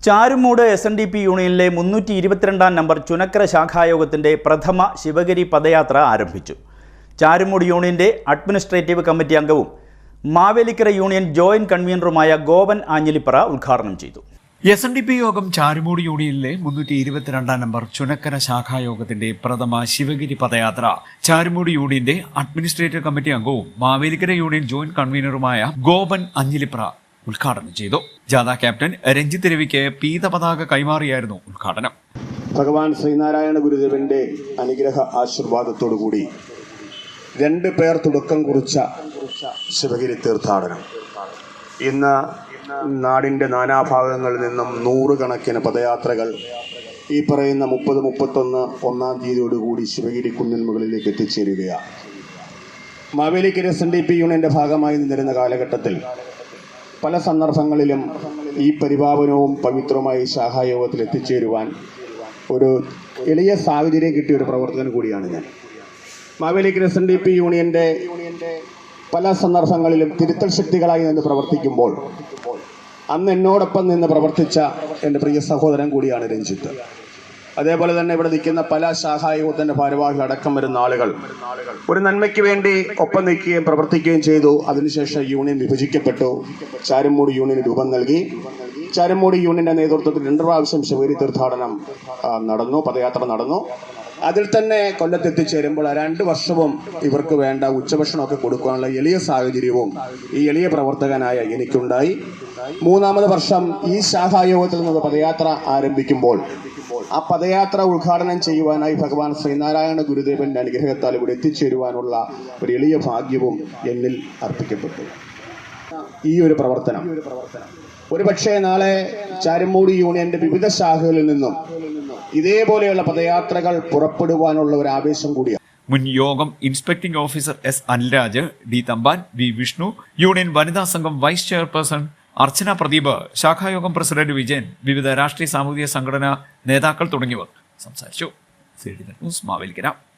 Charummood SNDP യൂണിയനിലെ 322 number Chunakkara ശാഖായോഗത്തിന്റെ പ്രഥമ ശിവഗിരി പദയാത്ര ആരംഭിച്ചു. ചാരുമൂട് യൂണിയന്റെ അഡ്മിനിസ്ട്രേറ്റീവ് കമ്മിറ്റി അംഗവും മാവേലിക്കര യൂണിയൻ ജോയിന്റ് കൺവീനറുമായ ഗോപൻ ആഞ്ഞിലിപ്പറ ഉദ്ഘാടനം ചെയ്തു. SNDP യോഗം ചാരുമൂട് യൂണിയനിലെ 322 നമ്പർ ചുനക്കര ശാഖായോഗത്തിന്റെ പ്രഥമ ശിവഗിരി പദയാത്ര ചാരുമൂട് യൂണിയന്റെ അഡ്മിനിസ്ട്രേറ്റീവ് കമ്മിറ്റി അംഗവും മാവേലിക്കര യൂണിയൻ ജോയിന്റ് കൺവീനറുമായ ഗോപൻ ആഞ്ഞിലിപ്പറ ഉദ്ഘാടനം ചെയ്തു. ജാഥ ക്യാപ്റ്റൻ രഞ്ജിത്ത് രവിക്ക് പീതപതാക കൈമാറിയായിരുന്നു ഉദ്ഘാടനം. ഭഗവാൻ ശ്രീനാരായണ ഗുരുദേവന്റെ അനുഗ്രഹ ആശീർവാദത്തോടുകൂടി 2 പേർ തുടക്കം കുറിച്ച ശിവഗിരി തീർത്ഥാടനം ഇന്ന് നാടിൻ്റെ നാനാഭാഗങ്ങളിൽ നിന്നും 100 കണക്കിന് പദയാത്രകൾ ഈ പറയുന്ന 30-31 ഒന്നാം തീയതിയോടുകൂടി ശിവഗിരി കുന്നിൻ മുകളിലേക്ക് എത്തിച്ചേരുകയാണ്. മാവേലിക്കര SNDP യൂണിയന്റെ ഭാഗമായി നിന്നിരുന്ന കാലഘട്ടത്തിൽ പല സന്ദർഭങ്ങളിലും ഈ പരിപാവനവും പവിത്രവുമായി ശാഖായോഗത്തിൽ എത്തിച്ചേരുവാൻ ഒരു എളിയ സാഹചര്യം കിട്ടിയ ഒരു പ്രവർത്തകൻ കൂടിയാണ് ഞാൻ. മാവേലിക്കര SNDP യൂണിയന്റെ പല സന്ദർഭങ്ങളിലും തിരുത്തൽ ശക്തികളായി നിന്ന് പ്രവർത്തിക്കുമ്പോൾ അന്ന് എന്നോടൊപ്പം നിന്ന് പ്രവർത്തിച്ച എൻ്റെ പ്രിയ സഹോദരൻ കൂടിയാണ് രഞ്ജിത്ത്. അതേപോലെ തന്നെ ഇവിടെ നിൽക്കുന്ന പല ശാഖായോഗത്തിൻ്റെ ഭാരവാഹികൾ അടക്കം വരുന്ന ആളുകൾ ഒരു നന്മയ്ക്ക് വേണ്ടി ഒപ്പം നിൽക്കുകയും പ്രവർത്തിക്കുകയും ചെയ്തു. അതിനുശേഷം യൂണിയൻ വിഭജിക്കപ്പെട്ടു. ചാരുമൂട് യൂണിയന് രൂപം നൽകി. ചാരുമൂട് യൂണിയന്റെ നേതൃത്വത്തിൽ 2 പ്രാവശ്യം ശിവഗിരി തീർത്ഥാടനം നടന്നു, പദയാത്ര നടന്നു. അതിൽ തന്നെ കൊല്ലത്തെത്തിച്ചേരുമ്പോൾ 2 വർഷവും ഇവർക്ക് വേണ്ട ഉച്ചഭക്ഷണമൊക്കെ കൊടുക്കാനുള്ള എളിയ സാഹചര്യവും ഈ എളിയ പ്രവർത്തകനായ എനിക്കുണ്ടായി. 3ാമത് വർഷം ഈ ശാഖായോഗത്തിൽ നിന്ന് പദയാത്ര ആരംഭിക്കുമ്പോൾ ആ പദയാത്ര ഉദ്ഘാടനം ചെയ്യുവാനായി ഭഗവാൻ ശ്രീനാരായണ ഗുരുദേവന്റെ അനുഗ്രഹത്താൽ ഇവിടെ എത്തിച്ചേരുവാനുള്ള ഒരു എളിയ ഭാഗ്യവും എന്നിൽ അർപ്പിക്കപ്പെട്ടു. ഈ ഒരു പ്രവർത്തനം ഒരുപക്ഷെ നാളെ ചാരുമൂട് യൂണിയന്റെ വിവിധ ശാഖകളിൽ നിന്നും ഇതേപോലെയുള്ള പദയാത്രകൾ പുറപ്പെടുവാനുള്ള ഒരു ആവേശം കൂടിയാണ്. മുൻ യോഗം inspecting officer S. Anilraj, D. Thampan, V. Vishnu, union വനിതാ സംഘം വൈസ് ചെയർപേഴ്സൺ അർച്ചന പ്രദീപ്, ശാഖായോഗം പ്രസിഡന്റ് വിജയൻ, വിവിധ രാഷ്ട്രീയ സാമൂഹിക സംഘടനാ നേതാക്കൾ തുടങ്ങിയവർ സംസാരിച്ചു. മാവേലിക്കര.